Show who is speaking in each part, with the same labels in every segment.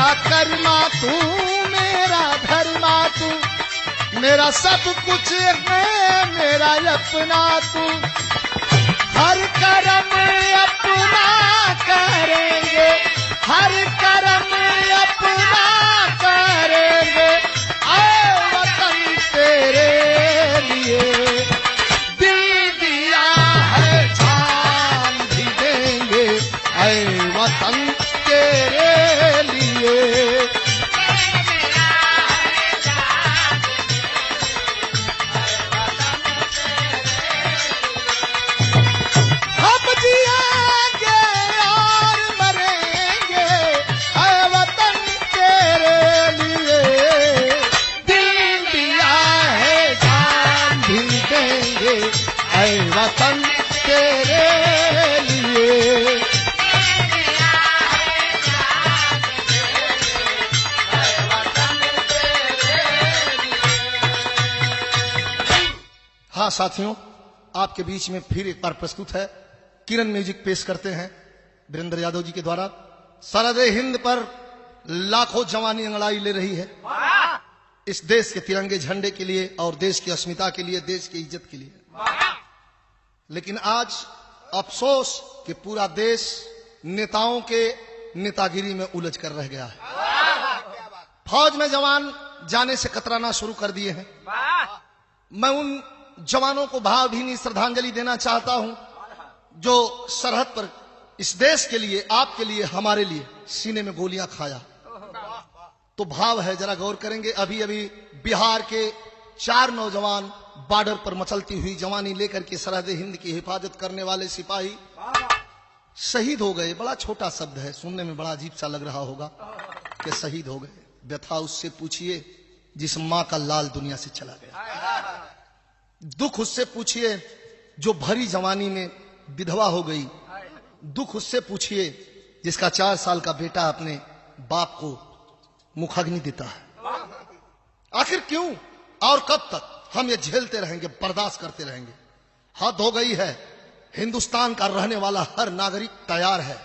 Speaker 1: मेरा कर्मा तू, मेरा धर्मा तू, मेरा सब कुछ है मेरा अपना तू। हर कर्म अपना करेंगे, हर कर्म अपना करेंगे, आए वतन तेरे लिए दिल दिया है जान भी देंगे, आए वतन तेरे लिए। हम जिएंगे और मरेंगे, आए वतन तेरे लिए दिल दिया है जान भी देंगे, आए वतन तेरे लिए। हाँ साथियों, आपके बीच में फिर एक बार प्रस्तुत है किरण म्यूजिक पेश करते हैं वीरेंद्र यादव जी के द्वारा। सरहद हिंद पर लाखों जवानी अंगड़ाई ले रही है इस देश के तिरंगे झंडे के लिए और देश की अस्मिता के लिए, देश की इज्जत के लिए। लेकिन आज अफसोस कि पूरा देश नेताओं के नेतागिरी में उलझ कर रह गया है। फौज में जवान जाने से कतराना शुरू कर दिए हैं। मैं उन जवानों को भावभीनी श्रद्धांजलि देना चाहता हूं जो सरहद पर इस देश के लिए, आपके लिए, हमारे लिए सीने में गोलियां खाया। तो भाव है, जरा गौर करेंगे। अभी अभी बिहार के 4 नौजवान बॉर्डर पर मचलती हुई जवानी लेकर के सरहद हिंद की हिफाजत करने वाले सिपाही शहीद हो गए। बड़ा छोटा शब्द है, सुनने में बड़ा अजीब सा लग रहा होगा कि शहीद हो गए। व्यथा उससे पूछिए जिस मां का लाल दुनिया से चला गया। दुख उससे पूछिए जो भरी जवानी में विधवा हो गई। दुख उससे पूछिए जिसका 4 साल का बेटा अपने बाप को मुखाग्नि देता है। आखिर क्यों और कब तक हम ये झेलते रहेंगे, बर्दाश्त करते रहेंगे? हद हो गई है। हिंदुस्तान का रहने वाला हर नागरिक तैयार है।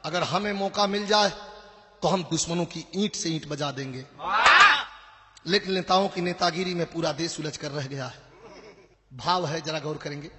Speaker 1: अगर हमें मौका मिल जाए तो हम दुश्मनों की ईंट से ईंट बजा देंगे। लेकिन नेताओं की नेतागिरी में पूरा देश उलझ कर रह गया है। भाव है, जरा गौर करेंगे।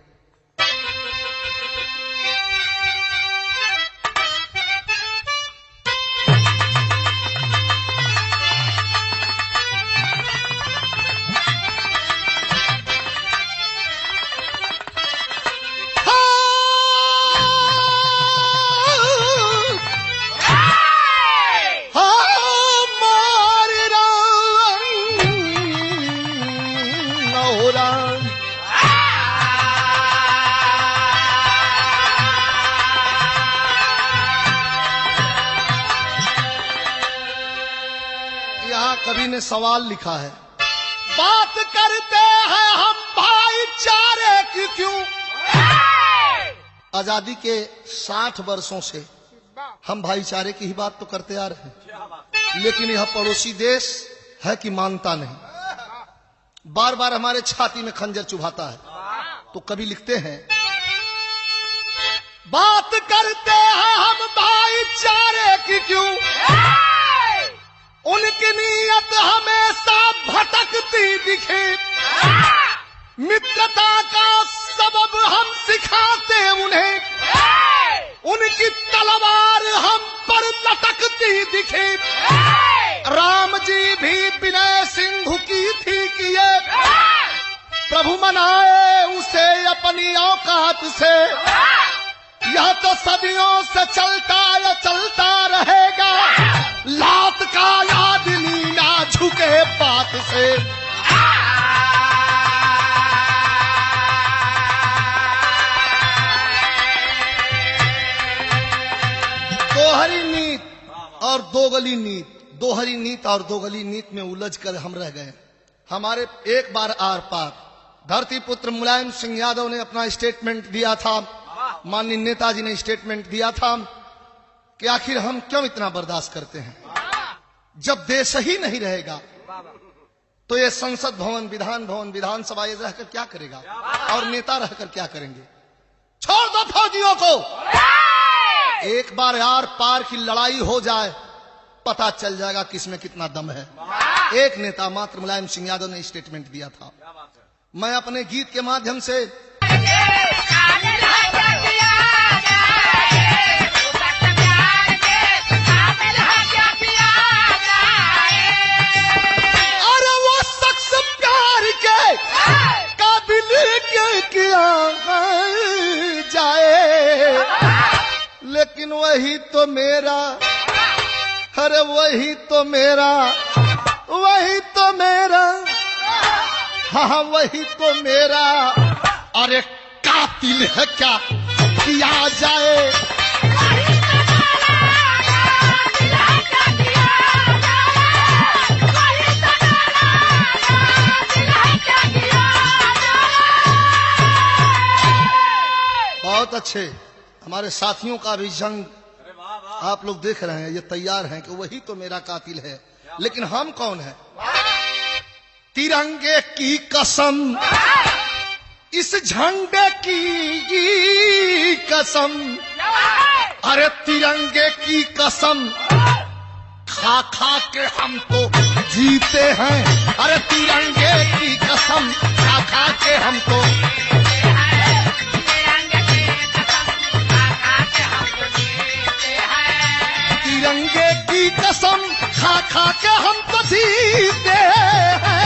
Speaker 1: कवि ने सवाल लिखा है, बात करते हैं हम भाईचारे की क्यों? आजादी के 60 वर्षों से हम भाईचारे की ही बात तो करते आ रहे हैं, लेकिन यह पड़ोसी देश है कि मानता नहीं। बार बार हमारे छाती में खंजर चुभाता है। तो कवि लिखते हैं, बात करते हैं हम भाईचारे की क्यों? उनकी नीयत हमेशा भटकती दिखे। मित्रता का सबब हम सिखाते उन्हें। उनकी तलवार हम पर लटकती दिखे। राम जी भी विनय सिंधु की थी कि ये प्रभु मनाए उसे अपनी औकात से। यह तो सदियों से चलता रहेगा। लात का आदमी ना झुके बात से। दोहरी नीत और दोगली नीत, दोहरी नीत और दोगली नीत में उलझ कर हम रह गए। हमारे एक बार आर पार धरती पुत्र मुलायम सिंह यादव ने अपना स्टेटमेंट दिया था, माननीय नेताजी ने स्टेटमेंट दिया था कि आखिर हम क्यों इतना बर्दाश्त करते हैं। जब देश ही नहीं रहेगा तो ये संसद भवन, विधान भवन, विधानसभा ये रहकर क्या करेगा और नेता रहकर क्या करेंगे? छोड़ दो फौजियों को। एक बार यार पार की लड़ाई हो जाए पता चल जाएगा किसमें कितना दम है। एक नेता मात्र मुलायम सिंह यादव ने स्टेटमेंट दिया था, मैं अपने गीत के माध्यम से अरे वो शख्स प्यार के काबिल के किया जाए, लेकिन वही तो मेरा, अरे वही तो मेरा, वही तो मेरा, हाँ वही तो मेरा, अरे कातिल है क्या किया जाए। बहुत अच्छे हमारे साथियों का भी जंग आप लोग देख रहे हैं, ये तैयार हैं कि वही तो मेरा कातिल है, लेकिन हम कौन है? तिरंगे की कसम, इस झंडे की कसम, अरे तिरंगे की कसम खा खा के हम तो जीते हैं, अरे तिरंगे की कसम खा खा के हम तो, तिरंगे की कसम खा खा के हम तो जीते हैं।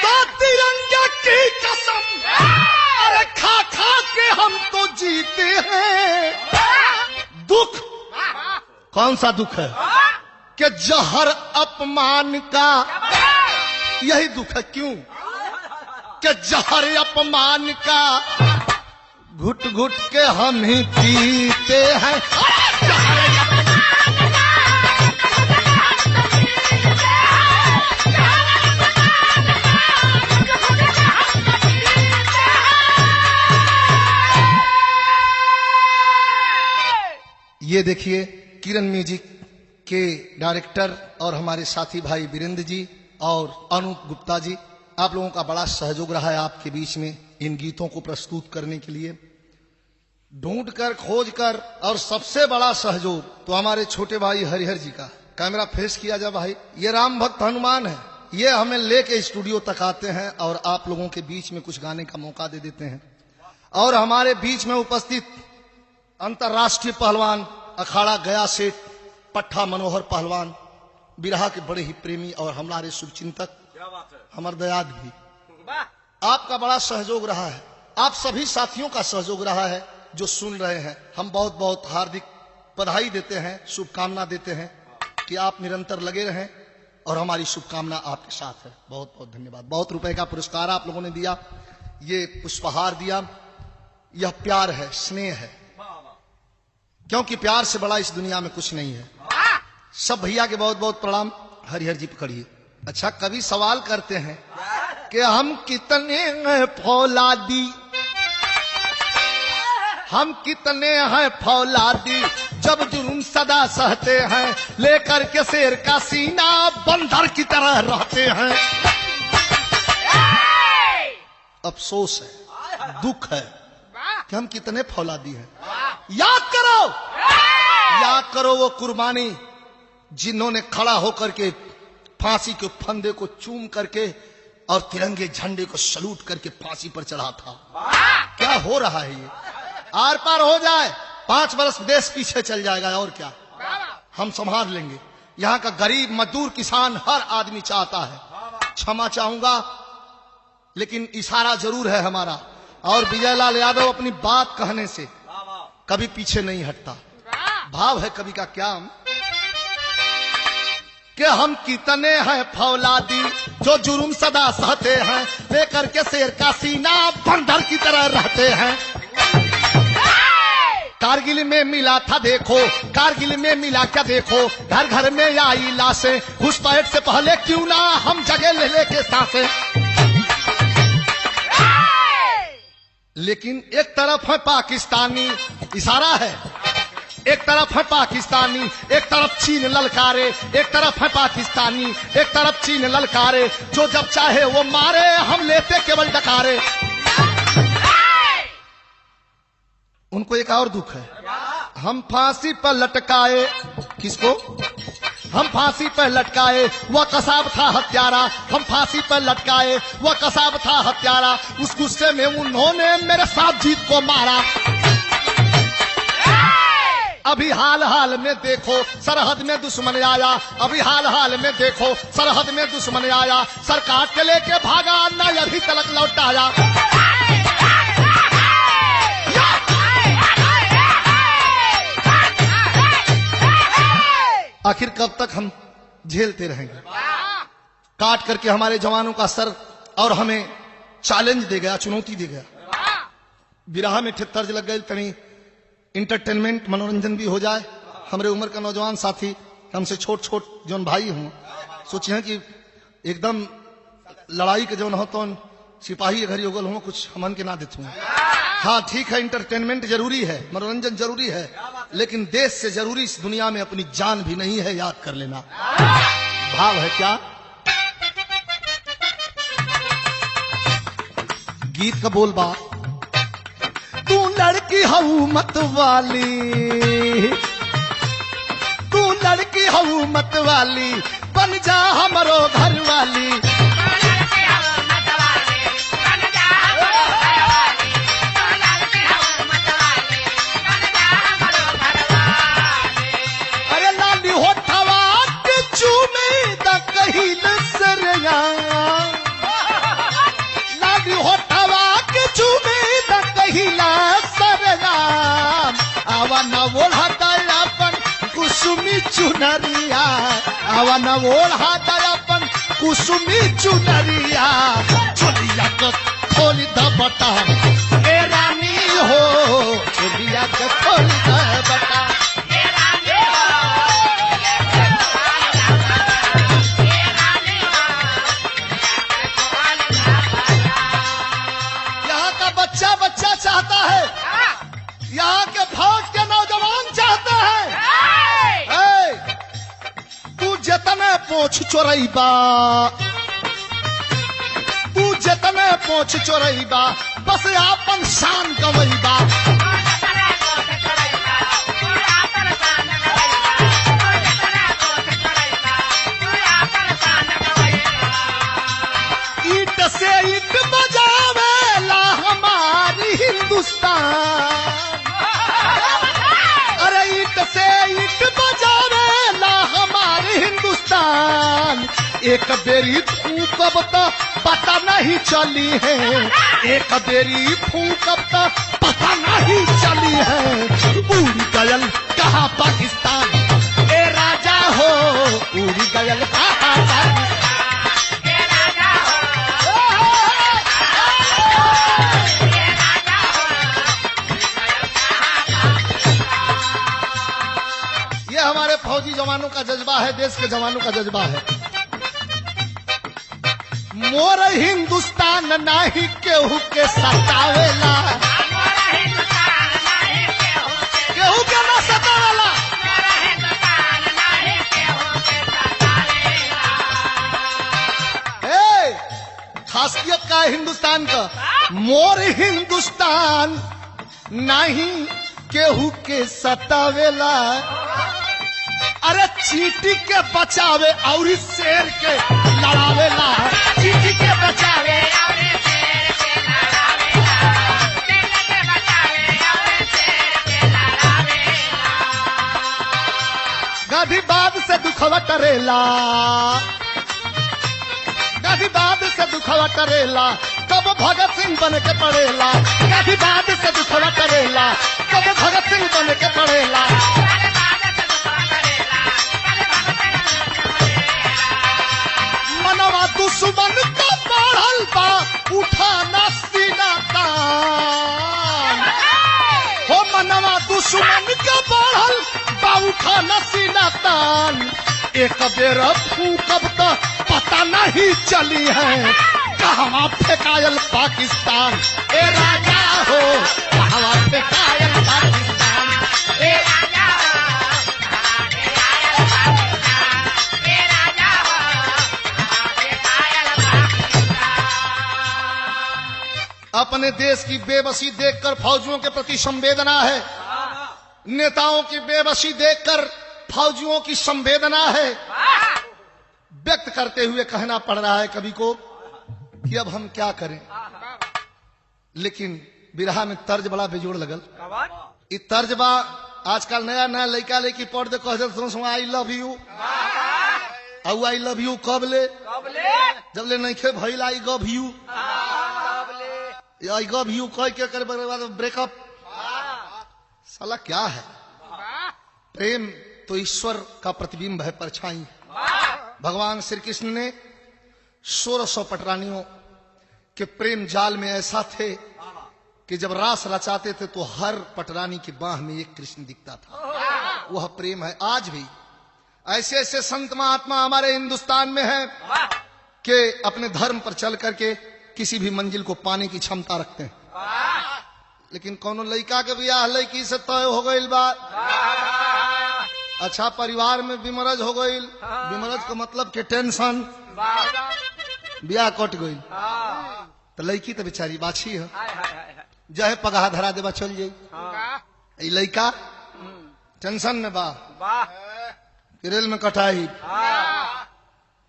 Speaker 1: तो तिरंगे की कसम अरे खा खा के हम तो जीते हैं। दुख कौन सा दुख है कि जहर अपमान का, यही दुख है। क्यों कि जहर अपमान का घुट घुट के हम ही पीते हैं। ये देखिए किरण म्यूजिक के डायरेक्टर और हमारे साथी भाई वीरेंद्र जी और अनूप गुप्ता जी, आप लोगों का बड़ा सहयोग रहा है आपके बीच में इन गीतों को प्रस्तुत करने के लिए, ढूंढ कर खोज कर, और सबसे बड़ा सहयोग तो हमारे छोटे भाई हरिहर जी का। कैमरा फेस किया जाए भाई, ये राम भक्त हनुमान है, ये हमें लेके स्टूडियो तक आते हैं और आप लोगों के बीच में कुछ गाने का मौका दे देते हैं। और हमारे बीच में उपस्थित अंतर्राष्ट्रीय पहलवान अखाड़ा गया से पट्टा मनोहर पहलवान, बिरहा के बड़े ही प्रेमी और हमारे शुभचिंतक हमर दयाद भी, आपका बड़ा सहयोग रहा है, आप सभी साथियों का सहयोग रहा है जो सुन रहे हैं। हम बहुत बहुत हार्दिक बधाई देते हैं, शुभकामना देते हैं कि आप निरंतर लगे रहें और हमारी शुभकामना आपके साथ है। बहुत बहुत धन्यवाद। बहुत रुपए का पुरस्कार आप लोगों ने दिया, ये पुष्पहार दिया, यह प्यार है, स्नेह है, क्योंकि प्यार से बड़ा इस दुनिया में कुछ नहीं है। सब भैया के बहुत बहुत प्रणाम। हरिहर जी पकड़िए। अच्छा, कभी सवाल करते हैं कि हम कितने फौलादी, हम कितने हैं फौलादी, जब जुर्म सदा सहते हैं, लेकर के शेर का सीना बंदर की तरह रहते हैं। अफसोस है, दुख है कि हम कितने फौलादी हैं। याद करो, याद करो वो कुर्बानी जिन्होंने खड़ा होकर के फांसी के फंदे को चूम करके और तिरंगे झंडे को सलूट करके फांसी पर चढ़ा था। क्या हो रहा है ये? आर पार हो जाए, 5 वर्ष देश पीछे चल जाएगा और क्या, हम संभाल लेंगे। यहाँ का गरीब मजदूर किसान हर आदमी चाहता है। क्षमा चाहूंगा, लेकिन इशारा जरूर है हमारा, और विजयलाल यादव अपनी बात कहने से कभी पीछे नहीं हटता। भाव है कवि का क्या कि हम कितने हैं फौलादी, जो जुर्म सदा सहते हैं, लेकर के शेर का सीना बंदर की तरह रहते हैं। कारगिल में मिला था देखो, कारगिल में मिला क्या देखो, घर घर में आई लाशें, घुसपैठ से पहले क्यों ना हम जगह ले लेके सांसें। लेकिन एक तरफ है पाकिस्तानी, इशारा है, एक तरफ है पाकिस्तानी, एक तरफ चीन ललकारे, एक तरफ है पाकिस्तानी, एक तरफ चीन ललकारे, जो जब चाहे वो मारे, हम लेते केवल डकारे। उनको एक और दुख है, हम फांसी पर लटकाए, किसको? हम फांसी पर लटकाए, वह कसाब था हत्यारा, हम फांसी पर लटकाए, वह कसाब था हत्यारा, उस गुस्से में उन्होंने मेरे साथ जीत को मारा। अभी हाल हाल में देखो सरहद में दुश्मन आया, अभी हाल हाल में देखो सरहद में दुश्मन आया, सरकार के लेके भागा, न अभी तलक लौट आया। आखिर कब तक हम झेलते रहेंगे? काट करके हमारे जवानों का सर, और हमें चैलेंज दे गया, चुनौती दे गया। बिराह में तर्ज लग गई, तनी इंटरटेनमेंट मनोरंजन भी हो जाए। हमारे उम्र का नौजवान साथी, हमसे छोट छोट जौन भाई हों, सोचे हैं कि एकदम लड़ाई के जौन हो तो सिपाही घरी उगल हो, कुछ हमन के ना देते हूँ। हाँ ठीक है, इंटरटेनमेंट जरूरी है, मनोरंजन जरूरी है, लेकिन देश से जरूरी इस दुनिया में अपनी जान भी नहीं है, याद कर लेना। भाव है क्या? गीत का बोल बा, तू लड़की हऊ मत वाली, तू लड़की हऊ मत वाली, बन जा हमरो घर वाली। अरे लाली होठवा के चूमे द कहीं नसरिया, लाली होठवा के चूमे द कहीं नसरिया, आवा न ओढ़ा दयापन कुसुमी चुनरिया, आवा न ओढ़ा दयापन कुसुमी चुनरिया, चोलिया के खोल द बटा ए रानी हो, चोलिया के खोल द बटा। यहाँ का बच्चा बच्चा चाहता है, यहाँ के फौज के नौजवान चाहते हैं, तू जतने पोछ चोरैबा, तू जतने पोछ चोरैबा, बस आपन शान गवैबा। ईट से ईट बजावेला हमारी हिंदुस्तान, अरे ईट से ईट बजावेला हमारी हिंदुस्तान, एक बेरी फूकब तो पता नहीं चली है, एक बेरी फूकब तो पता नहीं चली है, उड़ गयल कहाँ पाकिस्तान, ए राजा हो उड़ गयल कहाँ पाकिस्तान। ये हमारे फौजी जवानों का जज्बा है, देश के जवानों का जज्बा है। मोर हिंदुस्तान नाही केहू के सतावेला, केहू के ना सतावेला, खासियत का हिंदुस्तान का, मोर हिंदुस्तान नहीं केहू के सतावेला, अरे चींटी के बचावे और शेर के लड़ावेला, चींटी के बचावे और शेर के लड़ावेला, चींटी के बचावे और शेर के लड़ावेला। गाजीबाद से दुखवा टरेला, गाजीबाद से दुखवा टरेला, कब भगत सिंह बन के पड़ेला, गाजीबाद से दुखवा टरेला, कब भगत सिंह बन के पड़ेला। मनवा दुश्मन का बढ़ल बा, उठाना सीना तान, हो मनवा दुश्मन का बढ़ल बा, उठाना सीना तान, एक बेर फूकब तो पता नहीं चली है, कहाँ फेंकायल पाकिस्तान, ए राजा हो कहाँ फेंकायल पाकिस्तान, ए राजा अपने देश की बेबसी देखकर फौजियों के प्रति संवेदना है, नेताओं की बेबसी देखकर फौजियों की संवेदना है। व्यक्त करते हुए कहना पड़ रहा है कवि को कि अब हम क्या करें। लेकिन बिरहा में तर्ज बड़ा बेजोड़ लगल। इ तर्ज बा आजकल नया नया लड़का लड़की पढ़ दे कह आई लव यू। और आई लव यू कब ले जब ले नहीं खे भइल आई गव यू। आई गव यू कह के कर ब्रेकअप। साला क्या है? प्रेम तो ईश्वर का प्रतिबिंब है, परछाई। भगवान श्री कृष्ण ने 1600 पटरानियों के प्रेम जाल में ऐसा थे कि जब रास रचाते थे तो हर पटरानी की बाह में एक कृष्ण दिखता था। वह प्रेम है। आज भी ऐसे ऐसे संत महात्मा हमारे हिंदुस्तान में हैं कि अपने धर्म पर चल करके किसी भी मंजिल को पाने की क्षमता रखते हैं। लेकिन कोनो लड़का के ब्याह लड़की से तय हो गई बात, अच्छा परिवार में विमरज हो गई। विमरज का मतलब के टेंशन, ब्याह कट गई तो लड़की तो बेचारी बाछी है, जहे पगाह धरा देवा चल जाई। लड़का टेंशन में बा रेल में कटाई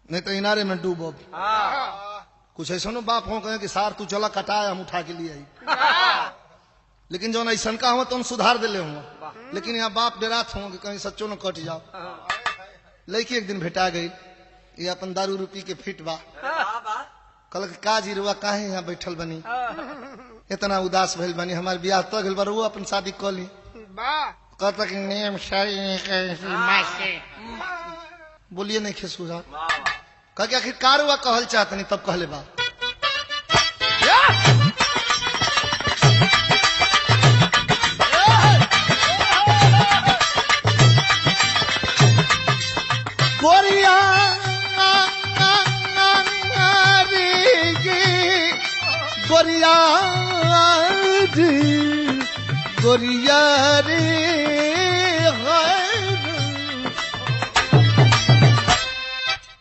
Speaker 1: नहीं तो इनारे में डूबो। कुछ ऐसा बाप हो कहे कि सार तू चला कटाए हम उठा के लिए आई। लेकिन जो ऐसा का हो तो हम सुधार दे ले होंगे। लेकिन यहाँ बाप डेरात होंगे कहीं सच्चो न कट जाओ। लड़की एक दिन भेटा गई, ये अपन दारू रूपी के फिट बा। कल का जी रुआ काहे यहाँ बैठल बनी, इतना उदास भइल बनी, हमारे ब्याह तो गल बा, अपन शादी कर ली। कहता कि नेम बोलिए नहीं खे सुझाव। कह के आखिर कार हुआ कहल चाहत नहीं, तब कहले बा गोरिया गोरिया गोरिया रे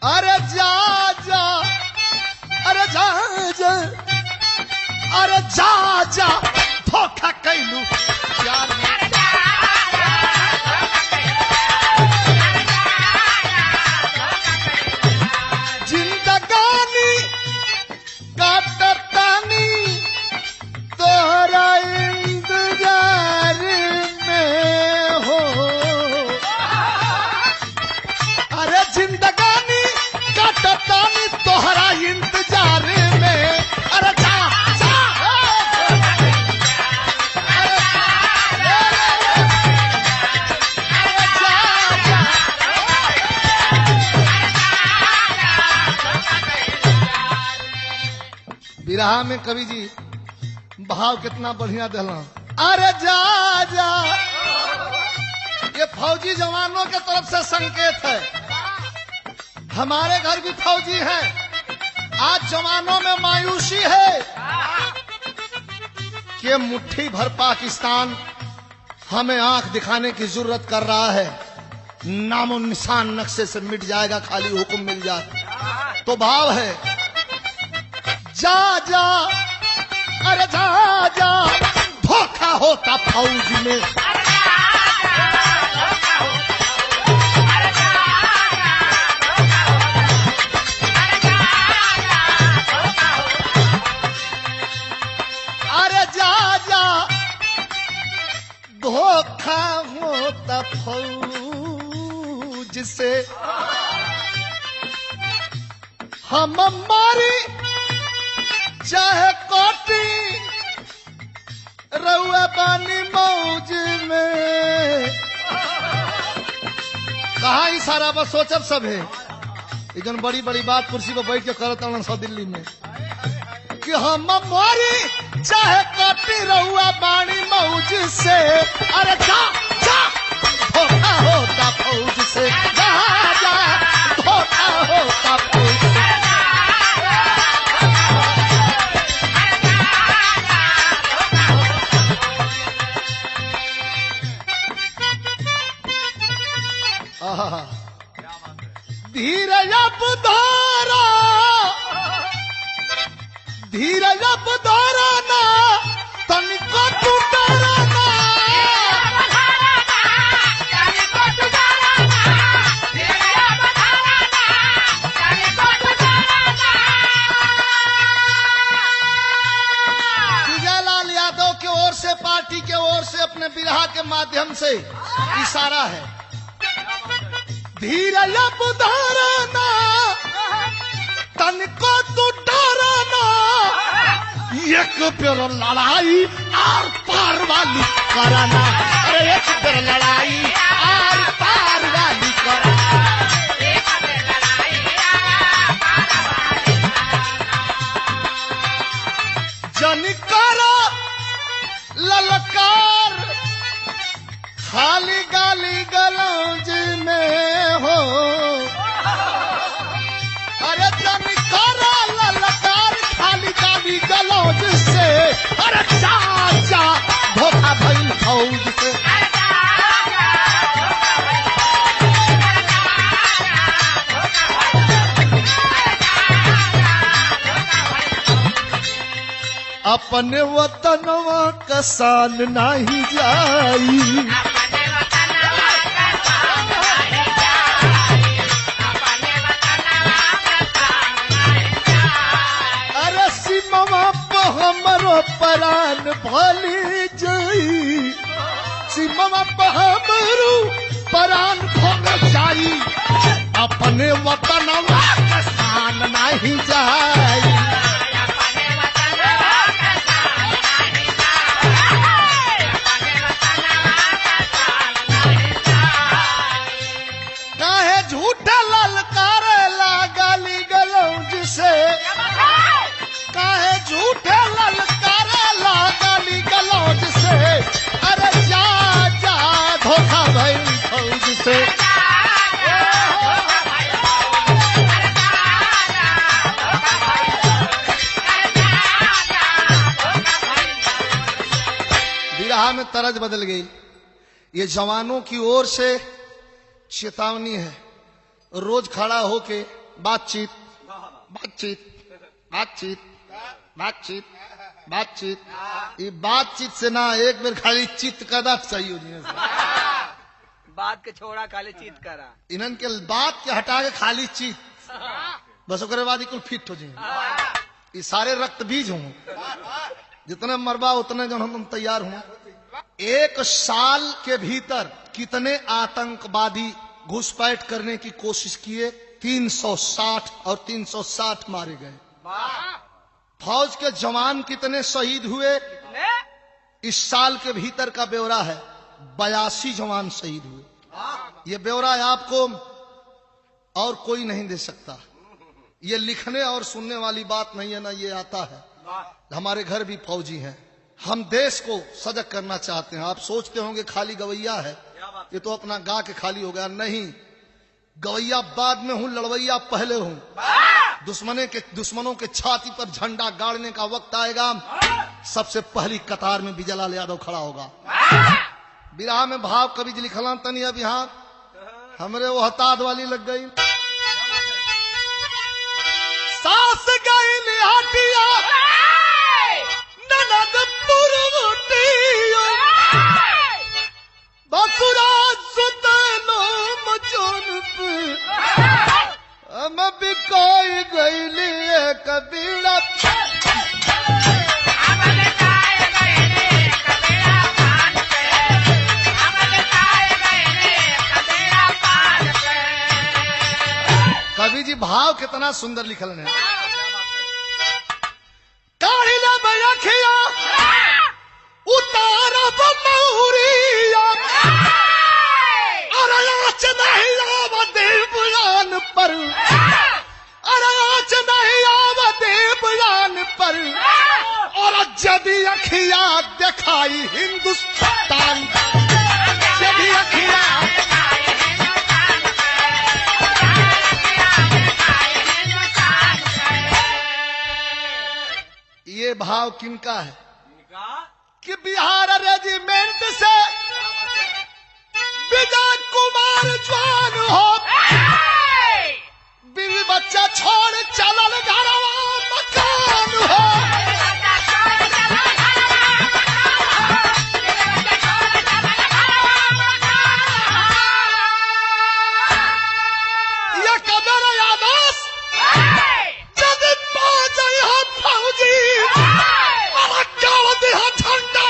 Speaker 1: अरे जा जा, अरे जा जा, अरे जा जा धोखा कैलू प्यार में। जिंदगानी काटतानी तोहरा इंतजार में हो। अरे जिंदगानी काटतानी तोहरा इंतजार में। अरे जा जा, अरे जा। बिरहा में कवि जी भाव कितना बढ़िया दिला। अरे जा जा, ये फौजी जवानों के तरफ से संकेत है। हमारे घर भी फौजी हैं। आज जवानों में मायूसी है कि मुट्ठी भर पाकिस्तान हमें आंख दिखाने की जरूरत कर रहा है। नामो निशान नक्शे से मिट जाएगा, खाली हुक्म मिल जाए। तो भाव है जा जा, अरे जा जा धोखा होता फौज में। अरे जा जा धोखा होता फौज से। हम मारी चाहे कोटी रउआ पानी मौज में। कहा इशारा बस सोचब सब है। इधर बड़ी बड़ी बात कुर्सी पर बैठ के करता सब दिल्ली में कि हम मारी चाहे कोटी रउआ पानी मौज से। अरे जा जा धोखा होता फौज से। जा जा धोखा होता फौज से। धीरज धोरा धीरज धोरा ना से पार्टी के ओर से अपने बिरहा के माध्यम से इशारा है। धीरे बुधाराना तन को तू डराना, एक बेर लड़ाई आर पार वाली कराना, अरे एक बेर लड़ाई आर पार वाली कराना। जनिकारा ललकार खाली गाली गलौज में हो, अरे जनिकारा ललकार खाली गाली गलौज से, अरे चाचा धोखा भइल फौज से। अपने वतनवा कसान नहीं जाई, अरे सीमा पे हमरो प्राण भली जाई, सीमा पे हमरो प्राण भल जाई, अपने वतनवा कसान नहीं जाई। झूठे ललकारे ला गाली गलौज से, काहे झूठे ललकारे ला गाली गलौज से, अरे जा जा धोखा भइल फौज से। बिरहा में तरज बदल गई। ये जवानों की ओर से चेतावनी है। रोज खड़ा होके बातचीत बातचीत बातचीत बातचीत बातचीत, ये बातचीत से ना एक बार खाली चित्त कदा सही हो जाए,
Speaker 2: बात के छोड़ा खाली चित करा,
Speaker 1: इन्हन के बात के हटा के खाली चित, बस ओकरे बाद कुल फिट हो जाए। ये सारे रक्त बीज हों, जितने मरबा उतने जो हम तैयार हों। एक साल के भीतर कितने आतंकवादी घुसपैठ करने की कोशिश किए, 360 और 360 मारे गए। फौज के जवान कितने शहीद हुए, इस साल के भीतर का ब्यौरा है। 82 जवान शहीद हुए। ये ब्यौरा आपको और कोई नहीं दे सकता। ये लिखने और सुनने वाली बात नहीं है ना, ये आता है। हमारे घर भी फौजी हैं। हम देश को सजग करना चाहते हैं। आप सोचते होंगे खाली गवैया है, ये तो अपना गा के खाली हो गया। नहीं, गवैया बाद में हूं, लड़वैया पहले हूं। दुश्मनों के छाती पर झंडा गाड़ने का वक्त आएगा, सबसे पहली कतार में बिजलाल यादव खड़ा होगा। बिरहा में भाव कवि जी लिखला तनी, अब यहाँ हमरे वो हताद वाली लग गई। सास गई लिहाटिया ननद पुरवटिया, बसुरा सुतलो मचोन पे, हम बिकाई गईली कबीरा। कवि जी भाव कितना सुंदर लिखल है। काढ़िला बयखिया उतारा बमौरिया, अरे आँच नहीं आवा देवयान पर, अरे आँच नहीं आवा देवयान पर, और जदी अखिया दिखाई हिंदुस्तान, जदी अखिया ये भाव किनका है कि बिहार रेजिमेंट से विजय कुमार जवान हो, बीवी बच्चा छोड़ चलल घरवा मकान हो। ये कदर यादास जब पहुंच फौजी झंडा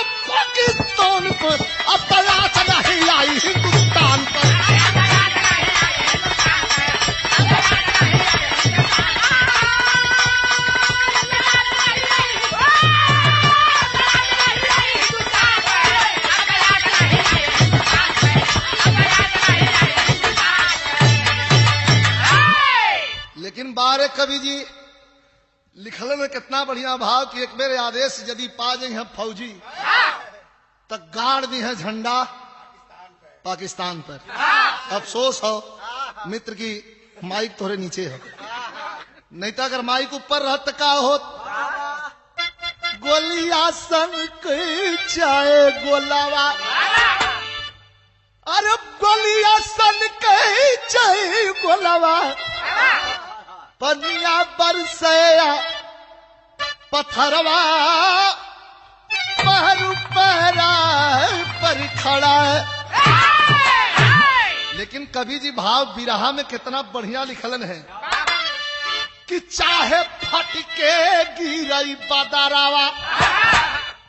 Speaker 1: कवि जी लिखल में कितना बढ़िया भाव कि एक बेर आदेश यदि पा जाए हैं फौजी तो गाड़ दी है झंडा पाकिस्तान पर। अफसोस हो मित्र की माइक थोड़े नीचे हो, नहीं तो अगर माइक ऊपर रहत का हो गोलिया सन चाहे गोलावा, अरे गोलिया सन चाहे गोलावा, पनिया बरसया पत्थरवा पहरू पहरा पर खड़ा है। लेकिन कवि जी भाव बिरहा में कितना बढ़िया लिखलन है कि चाहे फटके गिरई बदरावा,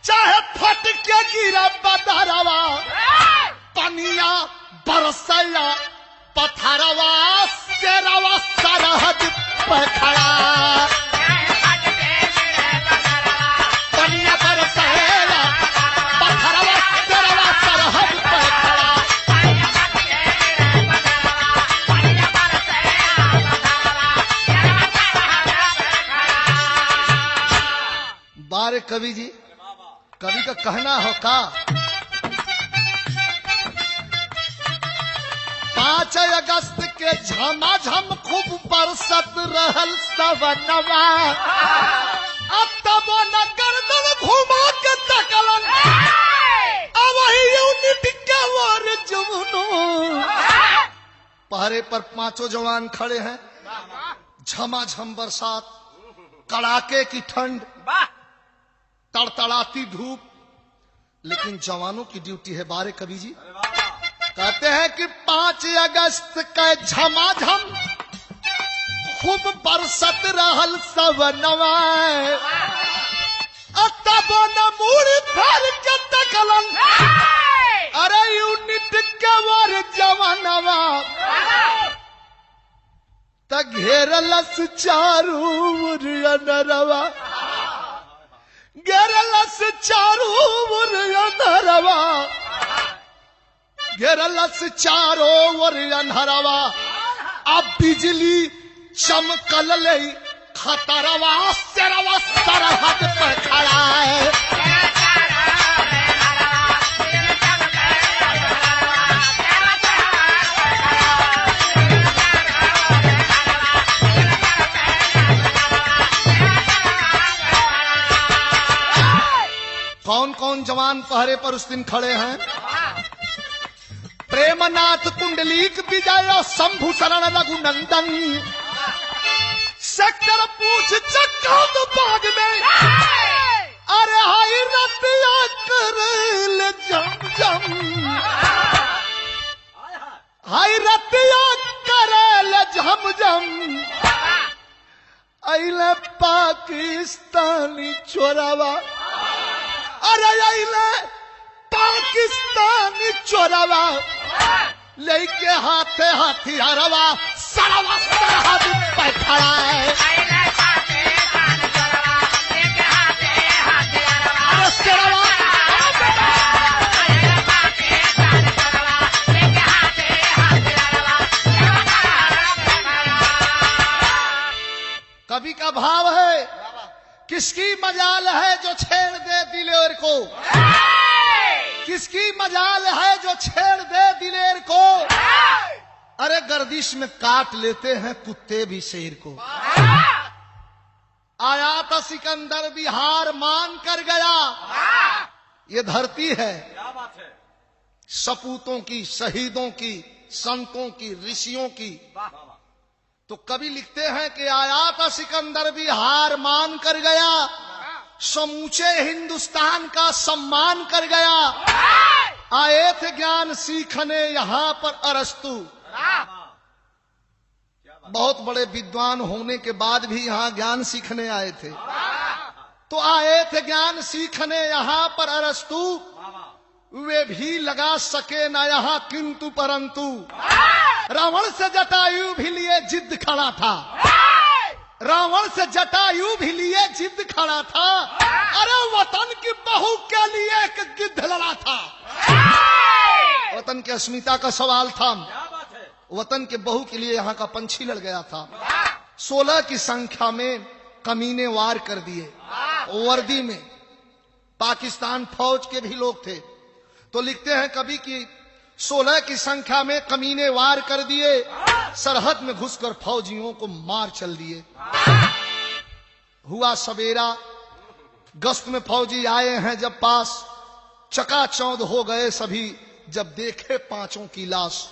Speaker 1: चाहे फटके गिरा बदरावा, पनिया बरसया पत्थरवा शेरवा सरहद पर खड़ा, पनिया बरसया पत्थरवा शेरवा सरहद पर खड़ा। बारे कवि जी, कवि का कहना हो का 5 अगस्त के झमाझम खूब बरसत रहल सवनवा, अब तब न गर्दन घुमा के तकलन, अब वही यूनिट के वर जमुनो। पहरे पर 5 जवान खड़े हैं, झमाझम बरसात, कड़ाके की ठंड, तड़तड़ाती धूप, लेकिन जवानों की ड्यूटी है। बारे कवि जी कहते हैं कि 5 अगस्त का झमाझम खूब बरसत रहल सवनवा, तब न मुड़ भर के तकलन, अरे यूनिट के वर जवानवा, त घेरलस चारू नरवा, घेरलस चारू नरवा, घेरलस चारो ओर अंधरवा, अब बिजली चमकल ले खतरवा शेरवा सरहद पर खड़ा है। कौन कौन जवान पहरे पर उस दिन खड़े हैं? प्रेमनाथ कुंडलीक विजय शंभु शरण रघुनंदन, सेक्टर पूछ चक्कर बाग में, अरे हाई रतिया करल जम जम, हाई रतिया करल झम झम, अइले पाकिस्तानी चोरवा, अरे अइले पाकिस्तानी चोरवा, लेके हाथे हथियारवा सरवा सरहद पर खड़ा है। अरे शेरवा कवि का भाव है, किसकी मजाल है जो छेड़ दे दिलेर को, किसकी मजाल है जो छेड़ दे दिलेर को, अरे गर्दिश में काट लेते हैं कुत्ते भी शेर को। आया था सिकंदर बिहार मान कर गया, ये धरती है सपूतों की, शहीदों की, संतों की, ऋषियों की। तो कवि लिखते हैं कि आया था सिकंदर बिहार मान कर गया, समूचे हिंदुस्तान का सम्मान कर गया, आए थे ज्ञान सीखने यहाँ पर अरस्तु। बहुत बड़े विद्वान होने के बाद भी यहाँ ज्ञान सीखने आए थे। तो आए थे ज्ञान सीखने यहाँ पर अरस्तु, वे भी लगा सके ना यहाँ किंतु परंतु, रावण से जटायु भी लिए जिद खड़ा था, रावण से जटायु भी लिए जिद खड़ा था, अरे वतन की बहू के लिए एक गिद्ध लड़ा था। वतन की अस्मिता का सवाल था, वतन के बहू के लिए यहाँ का पंछी लड़ गया था। 16 की संख्या में कमीने वार कर दिए। वर्दी में पाकिस्तान फौज के भी लोग थे। तो लिखते हैं कभी कि 16 की संख्या में कमीने वार कर दिए, सरहद में घुसकर फौजियों को मार चल दिए। हुआ सवेरा, गश्त में फौजी आए हैं जब पास, चकाचौंध हो गए सभी जब देखे पांचों की लाश।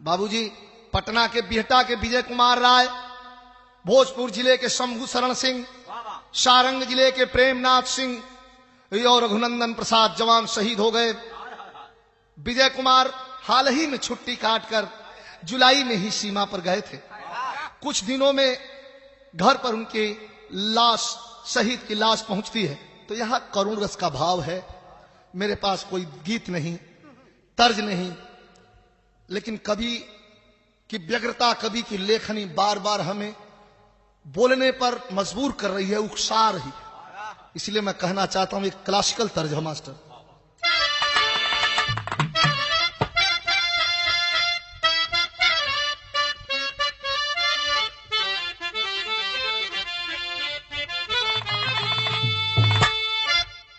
Speaker 1: बाबूजी, पटना के बिहटा के विजय कुमार राय, भोजपुर जिले के शंभू शरण सिंह, सारंग जिले के प्रेमनाथ सिंह और रघुनंदन प्रसाद जवान शहीद हो गए। विजय कुमार हाल ही में छुट्टी काटकर जुलाई में ही सीमा पर गए थे। कुछ दिनों में घर पर उनकी लाश, शहीद की लाश पहुंचती है। तो यहां करुण रस का भाव है। मेरे पास कोई गीत नहीं, तर्ज नहीं, लेकिन कवि की व्यग्रता, कवि की लेखनी बार बार हमें बोलने पर मजबूर कर रही है, उकसा रही। इसलिए मैं कहना चाहता हूं एक क्लासिकल तर्ज है मास्टर।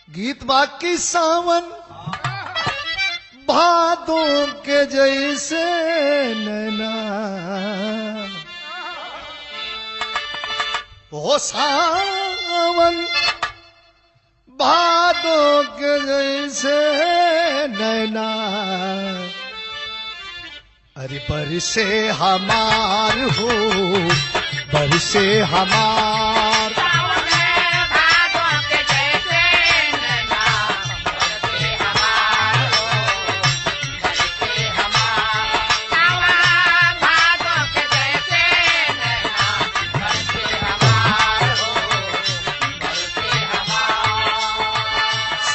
Speaker 1: गीत बाकी सावन भादों के जैसे नैना, ओ सावन भादों के जैसे नैना, अरे बरसे हमार हो, बरसे हमार।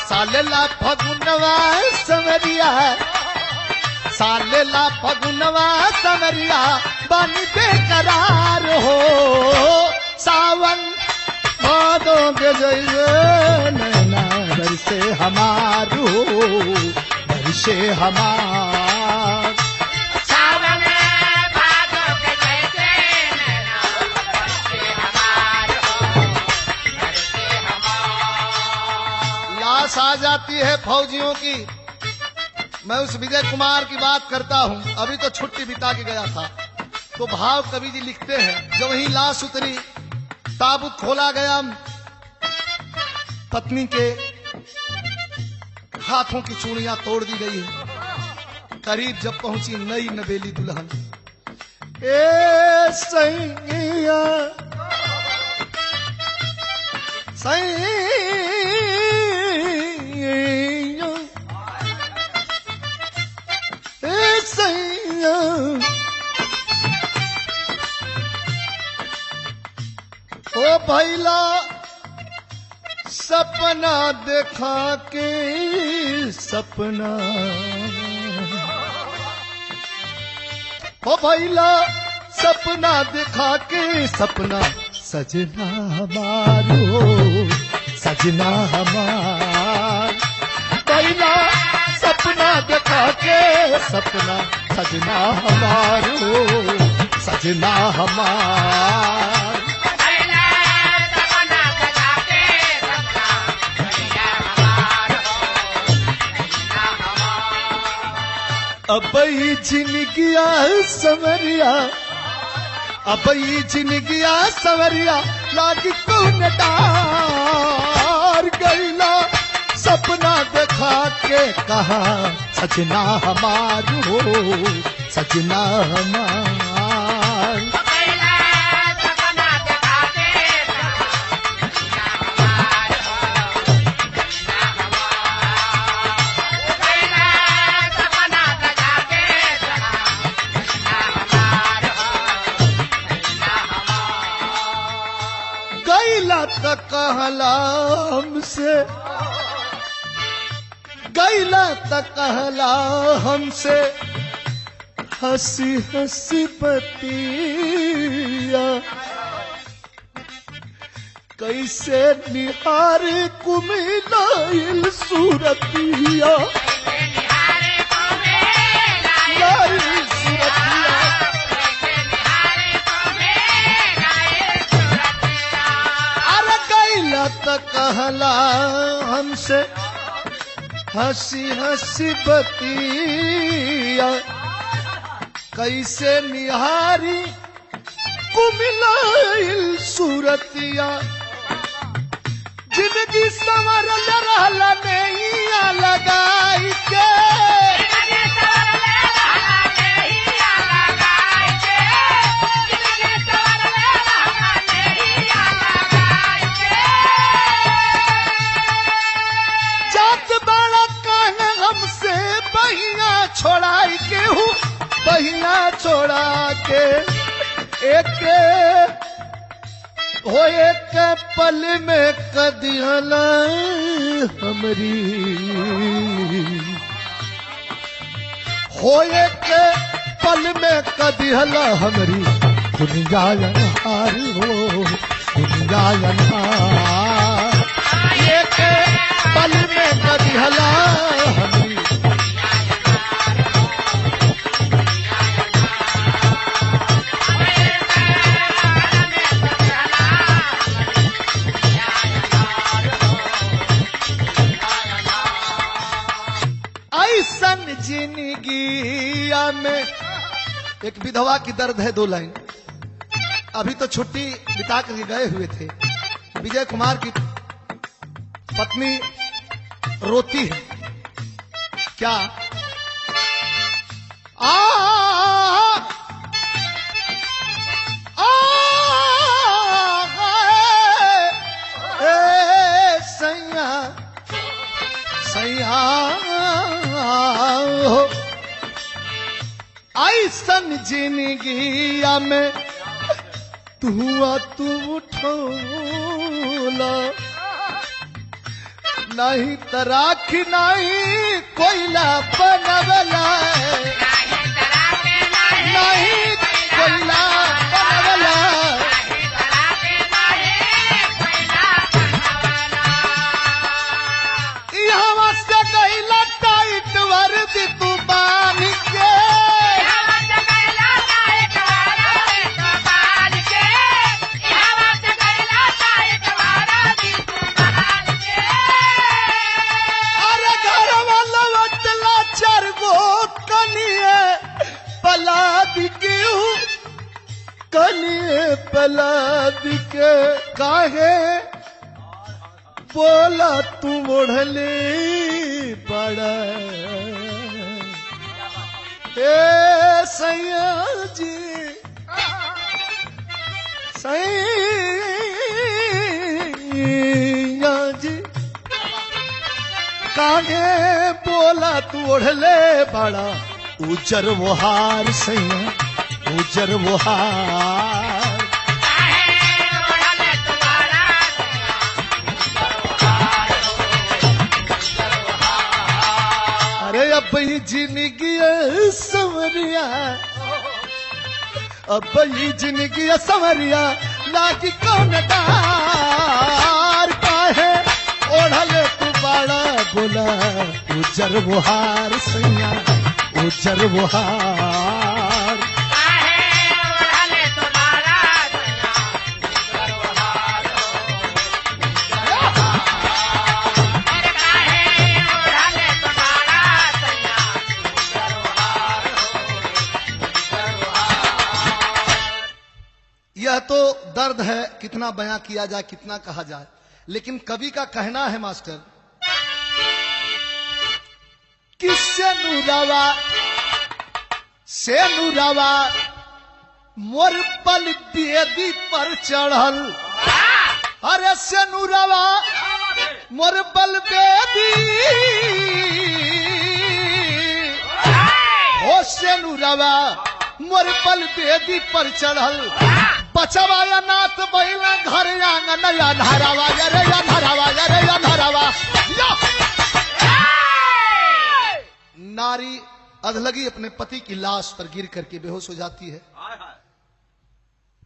Speaker 1: सालेला फगुनवा समरिया, सालेला फगुनवा समरिया, बानी बेकरार हो, सावन भादों के जैसे नैना, बरसे हमार हो, बरसे हमार।
Speaker 2: सावन भादों के जैसे नैना, बरसे हमार हो, बरसे हमार।
Speaker 1: लाश आ जाती है फौजियों की। मैं उस विजय कुमार की बात करता हूं, अभी तो छुट्टी बिता के गया था। तो भाव कवि जी लिखते हैं, जब वही लाश उतरी, ताबूत खोला गया, पत्नी के हाथों की चूड़ियां तोड़ दी गई है। करीब जब पहुंची नई नवेली दुल्हन, ए सैया सैया, ए सैया, ओ भैला सपना देखा के सपना, ओ भैला सपना देखा के सपना, सजना हमारो, सजना हमार। भैला सपना देखा के सपना, सजना हमारो, सजना हमार। अबई जिनगिया सवरिया, अबई जिनगिया सवरिया, लागी कौन डार, गैला सपना देखा के कहा, सजना हमार हो, सजना हमार। कहला हमसे, गैला तक कहला हमसे, हंसी हंसी बतिया, कैसे निहार कुमिलाइल सूरतिया, त कहला हमसे हंसी हंसी बतिया कैसे निहारी कुमिलाइल सूरतिया जिंदगी संवर रहला नैया लगाई के जात बड़ा कान हमसे बहिया छोड़ाई के हूँ बहिया छोड़ा के एक हो एक पल में कदिहला हमरी हो एक पल में कदिहला हमरी दुनिया अनहार हो दुनिया अनहार एक पल में कदिहला हमरी ऐसन जिंदगिया में एक विधवा की दर्द है 2 लाइन। अभी तो छुट्टी बिता कर गए हुए थे। विजय कुमार की पत्नी रोती है क्या आ सैया सैया ऐसन जिंदगिया में तू उठोला नहीं तराखी नहीं कोयला बनवला नहीं कोयला बनवला यहाँ से गईला टाइट वर्दी तू बांध के कनिए पलाद के काहे बोला तू ओढ़ले बड़ा ए सैया जी सैया जी काहे बोला तू ओढ़ले बड़ा उजर वो हार सैया उजर वो हार अरे अब ये जिंदगी संवरिया अब ये जिंदगी संवरिया लागी कौन डार काहे ओढ़ले तू बड़ा बोला उजर वो हार सैया उजर वो हार यह तो दर्द है कितना बयां किया जाए कितना कहा जाए लेकिन कवि का कहना है मास्टर कि से नुरावा मोर पल बेदी पर चढ़ल अरे से नुरावा मोर पल बेदी हो से नुरावा मोर पल बेदी पर चढ़ल बचवाया नाथ बैला घर आंगन अंधारावा रे अंधारावा रे अंधारावा नारी अधलगी अपने पति की लाश पर गिर करके बेहोश हो जाती है।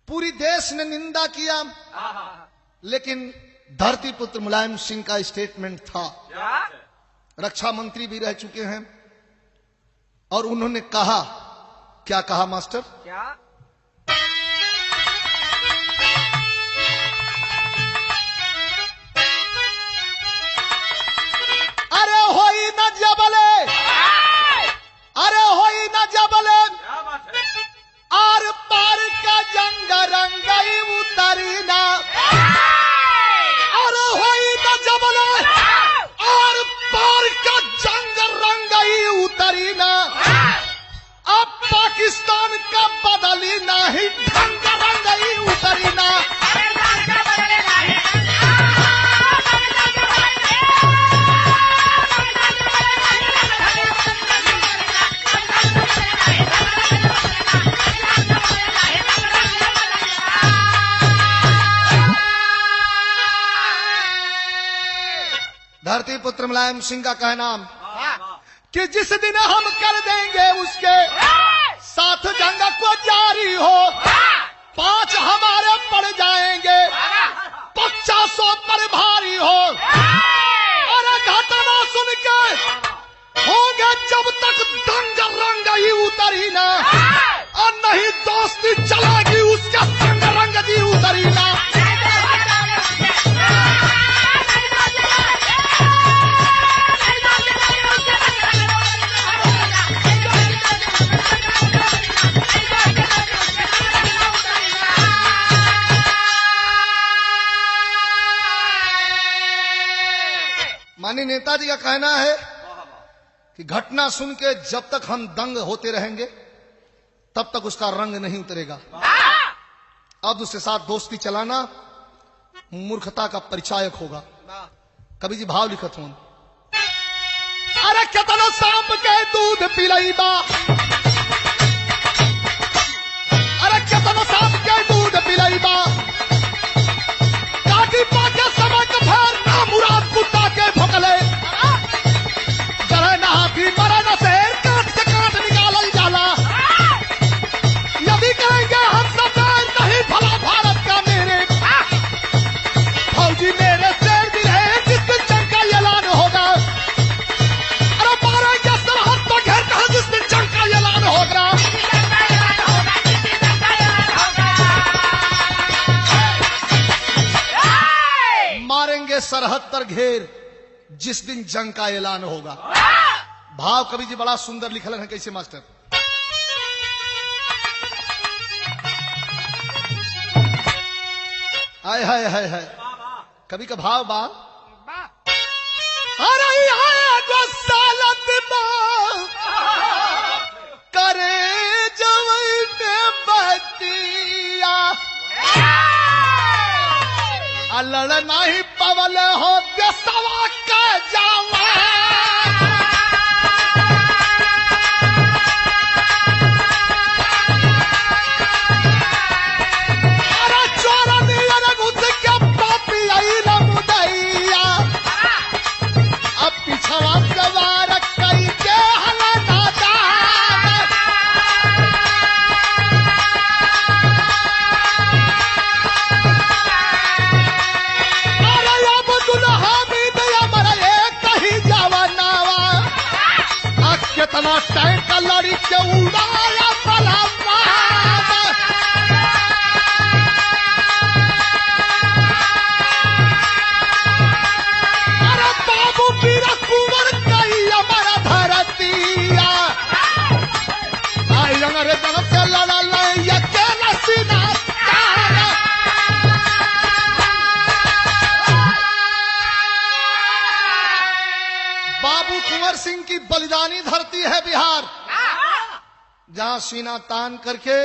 Speaker 1: पूरी देश ने निंदा किया लेकिन धरती पुत्र मुलायम सिंह का स्टेटमेंट था, रक्षा मंत्री भी रह चुके हैं और उन्होंने कहा, क्या कहा मास्टर?
Speaker 2: क्या?
Speaker 1: का बदली नाही ढंग रंगई उतरी ना। धरती पुत्र मुलायम सिंह का कहना कि जिस दिन हम कर देंगे उसके साथ जंग को जारी हो, 5 हमारे पड़ जाएंगे 500 पर भारी हो। अरे घटना सुन के होंगे जब तक दंग रंग ही उतरी ना, और नहीं दोस्ती चलेगी उसके संग रंग जी उतरी ना। माननीय नेताजी का कहना है कि घटना सुन के जब तक हम दंग होते रहेंगे तब तक उसका रंग नहीं उतरेगा। अब उसके साथ दोस्ती चलाना मूर्खता का परिचायक होगा। कवि जी भाव लिखत हूं। अरे कितना सांप के दूध पिलईबा, अरे कितना सांप के दूध पिलईबा, काटी पाके समय का फेर ना मुराद कुत्ता के भोकले, डरे ना हाथी मरे ना शेर, काट से काट निकाल जाला। यदि कहेंगे हम सब नहीं भला भारत का मेरे फौजी मेरे शेर दिल है, जिस दिन जंग का ऐलान होगा। अरे मारेंगे सरहद तो घेर कर जिस दिन जंग का ऐलान होगा। मारेंगे सरहद पर घेर जिस दिन जंग का ऐलान होगा। भाव कवि जी बड़ा सुंदर लिखल है। कैसे मास्टर? हाय हाय हाय हाय, कवि का भाव बा। अरे यहाँ जो सालत बा करे जवैने बतिया, लड़ नहीं पवल हो देसवा के जावा। अरे चोरनी अरे घुस के पापी आई न मुदैया, अब पिछवा सवार कई के हला दादा। कितना टैंक लड़ी के उड़ाया पलावा। अरे बाबू पीरा कुंवर कई हमारा धरतिया, आई अंग्रेजों से लड़ा लड़ाई के नसीना। बाबू कुंवर सिंह की बलिदानी धरती है बिहार, जहां सीना तान करके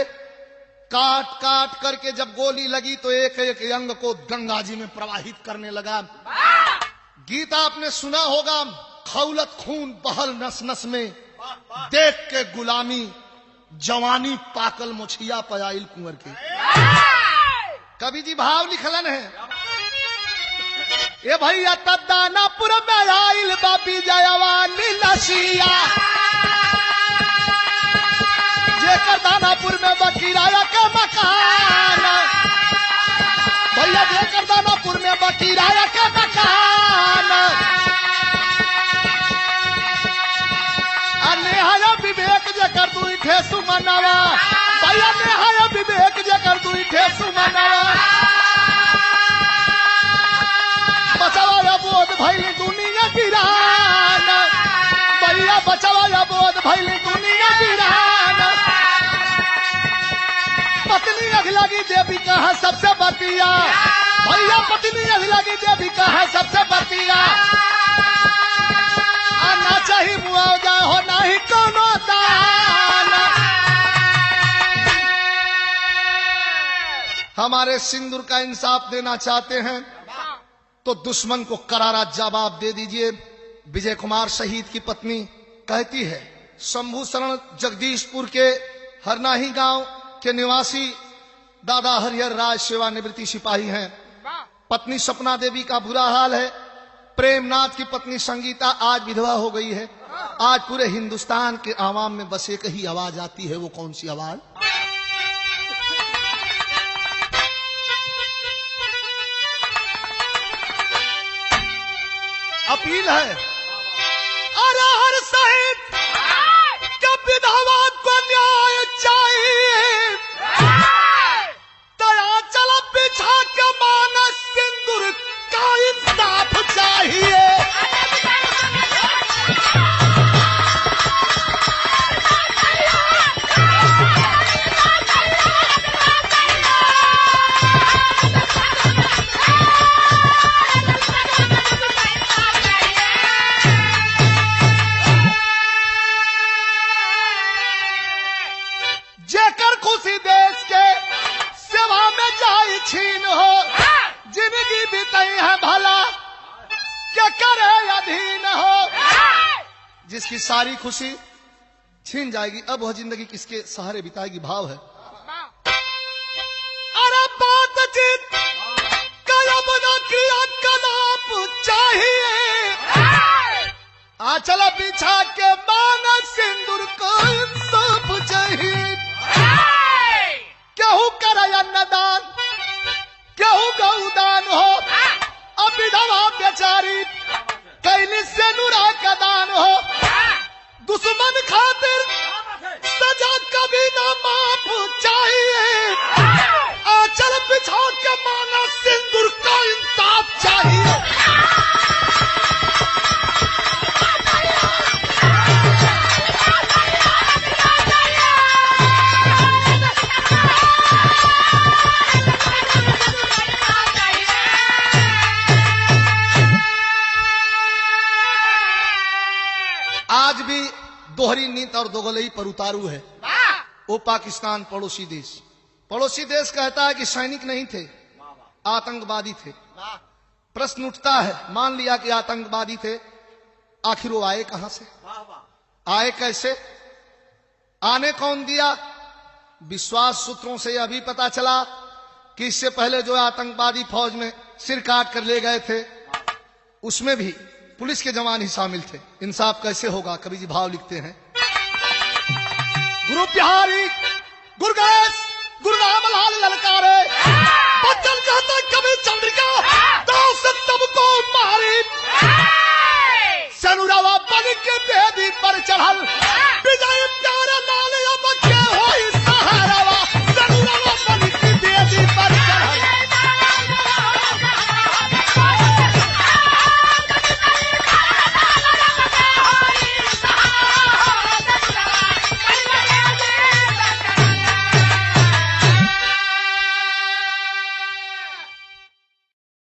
Speaker 1: काट काट करके जब गोली लगी तो एक एक अंग को गंगा जी में प्रवाहित करने लगा। गीत आपने सुना होगा, खौलत खून बहल नस नस में, देख के गुलामी जवानी पाकल मुछिया पयाइल कुंवर के। कवि जी भाव लिखलन है। ये भैया दानापुर में आइल बाबी जयवानी लसिया, जेकर दानापुर में बकीराया के मकान, भैया जेकर दानापुर में बकीराया के मकान। नेहाया विवेक जेकर तू ठेसु मनावा, भैया नेहाया विवेक जेकर तू ठेसु मनावा। बचावा बोध भैली दुनिया गिरान, भैया बचावा बोध भैली दुनिया गिरान। पत्नी अखिलागी देवी कहा सबसे बतिया, भैया पत्नी अखिलागी देवी कहा सबसे बतिया। ना चाहिए मुआवजा हो ना ही कोनो दान, हमारे सिंदूर का इंसाफ देना चाहते हैं तो दुश्मन को करारा जवाब दे दीजिए। विजय कुमार शहीद की पत्नी कहती है, शंभू शरण जगदीशपुर के हरनाही गांव के निवासी दादा हरिहर राज सेवानिवृत्ति सिपाही हैं। पत्नी सपना देवी का बुरा हाल है। प्रेमनाथ की पत्नी संगीता आज विधवा हो गई है। आज पूरे हिंदुस्तान के आवाम में बस एक ही आवाज आती है, वो कौन सी आवाज? अपील है, अरे हर शहीद के विधवा को न्याय चाहिए, दया चल बिछा के मानस सिंदूर का इंसाफ चाहिए। जेकर खुशी देश के सेवा में जाई छीन हो, जिंदगी बीतई है भला क्या करे अधीन हो। जिसकी सारी खुशी छीन जाएगी, अब वह जिंदगी किसके सहारे बिताएगी? भाव है, अरे बातचीत कलम न क्रिया कलाप चाहिए, आंचल बिछा के माना सिंदूर को इंसाफ चाहिए। केहू करे अन्नदान, केहू गौदान हो, अब विधवा बेचारी कैली से नुरा का दान हो। दुश्मन खातिर सजा कभी ना माफ चाहिए, आंचल बिछा के माना सिंदूर का इंसाफ चाहिए। आज भी दोहरी नीति और दोगलई पर उतारू है। वो पाकिस्तान पड़ोसी देश कहता है कि सैनिक नहीं थे, आतंकवादी थे। प्रश्न उठता है, मान लिया कि आतंकवादी थे, आखिर वो आए कहां से, आए कैसे, आने कौन दिया? विश्वास सूत्रों से यह भी पता चला कि इससे पहले जो आतंकवादी फौज में सिर काट कर ले गए थे, उसमें भी पुलिस के जवान ही शामिल थे। इंसाफ कैसे होगा? कवि जी भाव लिखते हैं, गुरु बिहारी गुरगैस गुरु रामलाल ललकारे, बच्चन कहता कवि चंद्रिका दाव से सबको मारी, सनुरावा बन के बेदी पर चढ़ल विजय प्यारे लाल अब